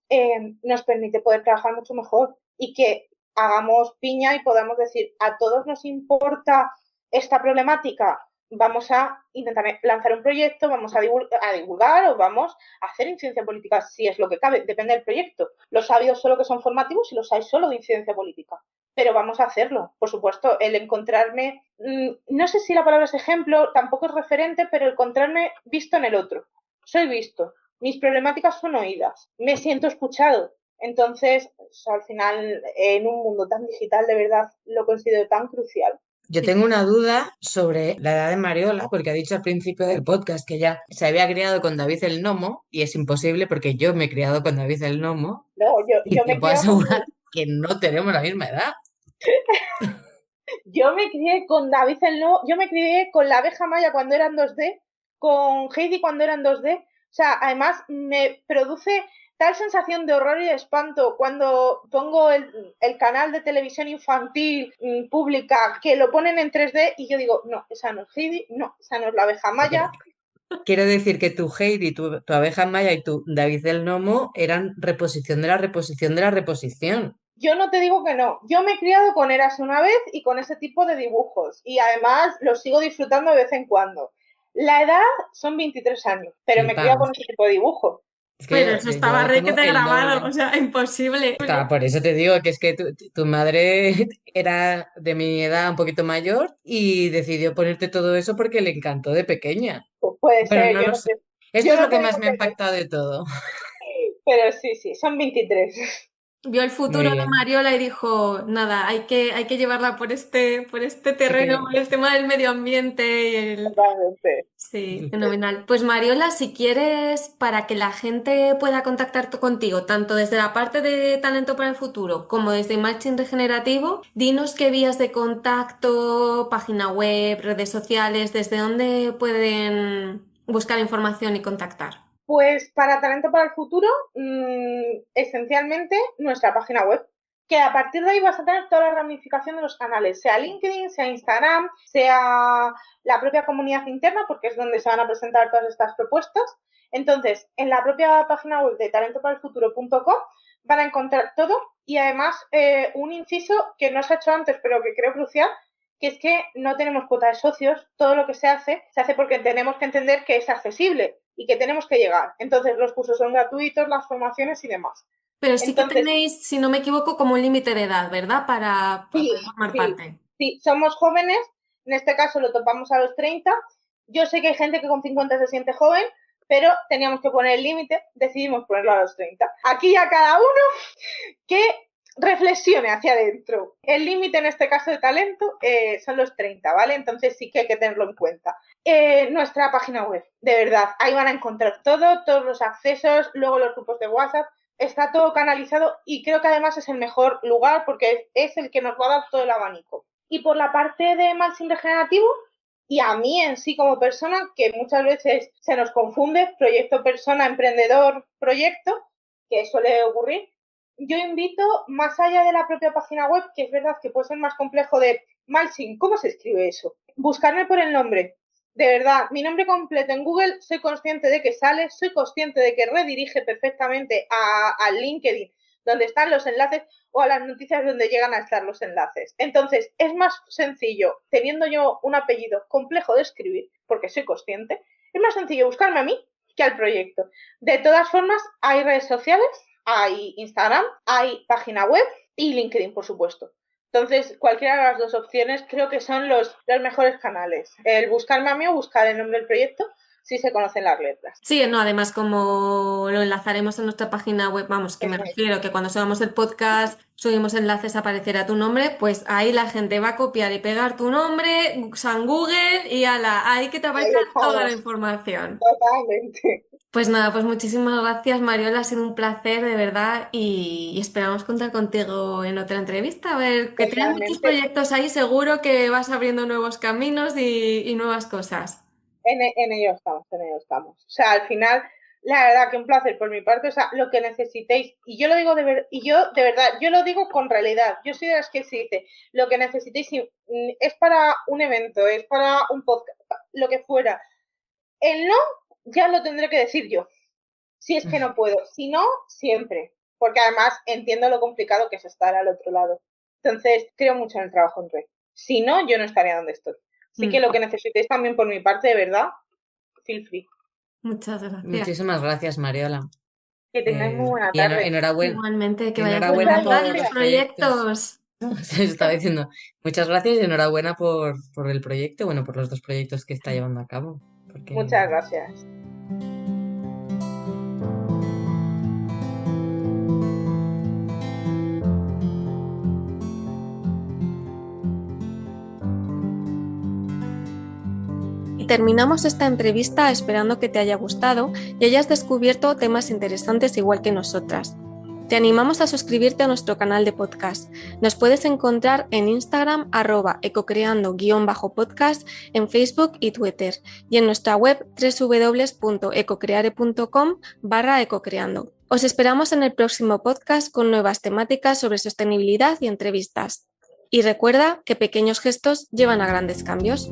nos permite poder trabajar mucho mejor y que hagamos piña y podamos decir, a todos nos importa esta problemática, vamos a intentar lanzar un proyecto, vamos a divulgar o vamos a hacer incidencia política si es lo que cabe, depende del proyecto. Los ha habido solo que son formativos y los hay solo de incidencia política. Pero vamos a hacerlo, por supuesto, el encontrarme, no sé si la palabra es ejemplo, tampoco es referente, pero el encontrarme visto en el otro. Soy visto, mis problemáticas son oídas, me siento escuchado. Entonces, al final, en un mundo tan digital, de verdad, lo considero tan crucial. Yo tengo una duda sobre la edad de Mariola, porque ha dicho al principio del podcast que ya se había criado con David el Nomo, y es imposible porque yo me he criado con David el Nomo, No, y me te he puedo criado con asegurar que no tenemos la misma edad. Yo me crié con David el No, yo me crié con la abeja maya cuando eran 2D, con Heidi cuando eran 2D. O sea, además me produce tal sensación de horror y de espanto cuando pongo el canal de televisión infantil pública que lo ponen en 3D y yo digo, no, esa no es Heidi, no, esa no es la abeja Pero maya. quiero decir que tu Heidi, tu abeja maya y tu David el Nomo eran reposición de la reposición de la reposición. Yo no te digo que no. Yo me he criado con Eras una vez y con ese tipo de dibujos. Y además los sigo disfrutando de vez en cuando. La edad son 23 años, pero me he criado Flipas. con ese tipo de dibujo. Es Pero que eso estaba yo tengo requete el grabado, doble. o sea, imposible. Por eso te digo que es que tu madre era de mi edad un poquito mayor y decidió ponerte todo eso porque le encantó de pequeña. Pues puede Bueno, ser, no lo sé. Esto yo es lo no que te más digo me ha que no, impactado de todo. pero sí, sí, son 23. Vio el futuro Muy de bien. Mariola y dijo, nada, hay que llevarla por este Hay terreno, que... por el tema del medio ambiente y el... Totalmente. Sí, fenomenal. Pues Mariola, si quieres, para que la gente pueda contactar contigo, tanto desde la parte de Talento para el Futuro como desde Marketing Regenerativo, dinos qué vías de contacto, página web, redes sociales, desde dónde pueden buscar información y contactar. Pues para Talento para el Futuro, esencialmente nuestra página web, que a partir de ahí vas a tener toda la ramificación de los canales, sea LinkedIn, sea Instagram, sea la propia comunidad interna, porque es donde se van a presentar todas estas propuestas. Entonces, en la propia página web de talentoparelfuturo.com van a encontrar todo y además un inciso que no se ha hecho antes, pero que creo crucial, que es que no tenemos cuota de socios, todo lo que se hace porque tenemos que entender que es accesible y que tenemos que llegar. Entonces, los cursos son gratuitos, las formaciones y demás. Pero sí que Entonces, tenéis, si no me equivoco, como un límite de edad, ¿verdad? Para sí, formar sí, parte. sí, somos jóvenes, en este caso lo topamos a los 30. Yo sé que hay gente que con 50 se siente joven, pero teníamos que poner el límite, decidimos ponerlo a los 30. Aquí ya cada uno que reflexione hacia adentro. El límite en este caso de talento son los 30, ¿vale? Entonces sí que hay que tenerlo en cuenta. Nuestra página web, de verdad, ahí van a encontrar todo, todos los accesos, luego los grupos de WhatsApp, está todo canalizado y creo que además es el mejor lugar porque es el que nos va a dar todo el abanico. Y por la parte de mulching regenerativo, y a mí en sí como persona, que muchas veces se nos confunde proyecto persona, emprendedor, proyecto, que suele ocurrir, yo invito, más allá de la propia página web, que es verdad que puede ser más complejo de mulching, ¿cómo se escribe eso? Buscarme por el nombre. De verdad, mi nombre completo en Google, soy consciente de que sale, soy consciente de que redirige perfectamente al LinkedIn, donde están los enlaces, o a las noticias donde llegan a estar los enlaces. Entonces, es más sencillo, teniendo yo un apellido complejo de escribir, porque soy consciente, es más sencillo buscarme a mí que al proyecto. De todas formas, hay redes sociales, hay Instagram, hay página web y LinkedIn, por supuesto. Entonces, cualquiera de las dos opciones creo que son los mejores canales. El buscarme a mí o buscar el nombre del proyecto, si se conocen las letras. Sí, no, además como lo enlazaremos en nuestra página web, vamos, que me refiero que cuando subamos el podcast, subimos enlaces, aparecerá tu nombre, pues ahí la gente va a copiar y pegar tu nombre, San Google y ala, ahí que te aparezca toda la información. Totalmente. Pues nada, pues muchísimas gracias, Mariola, ha sido un placer de verdad y esperamos contar contigo en otra entrevista. A ver, que tienes muchos proyectos ahí, seguro que vas abriendo nuevos caminos y nuevas cosas. En ello estamos, en ello estamos. O sea, al final, la verdad que un placer por mi parte, o sea, lo que necesitéis, y yo lo digo de verdad, yo lo digo con realidad, yo soy de las que se dice, lo que necesitéis es para un evento, es para un podcast, lo que fuera. El no, ya lo tendré que decir yo, si es que no puedo, si no, siempre, porque además entiendo lo complicado que es estar al otro lado. Entonces, creo mucho en el trabajo en red. Si no, yo no estaría donde estoy. Así que lo que necesitéis también por mi parte, de verdad, feel free. Muchas gracias. Muchísimas gracias, Mariola. Que tengáis muy buena Y tarde. enhorabuena. Igualmente, que vaya Enhorabuena por por los los proyectos. Se estaba diciendo, muchas gracias y enhorabuena por el proyecto, bueno, por los dos proyectos que está llevando a cabo. Porque... Muchas gracias. Terminamos esta entrevista esperando que te haya gustado y hayas descubierto temas interesantes igual que nosotras. Te animamos a suscribirte a nuestro canal de podcast. Nos puedes encontrar en Instagram @ecocreando_podcast, en Facebook y Twitter y en nuestra web www.ecocreare.com/ecocreando. Os esperamos en el próximo podcast con nuevas temáticas sobre sostenibilidad y entrevistas. Y recuerda que pequeños gestos llevan a grandes cambios.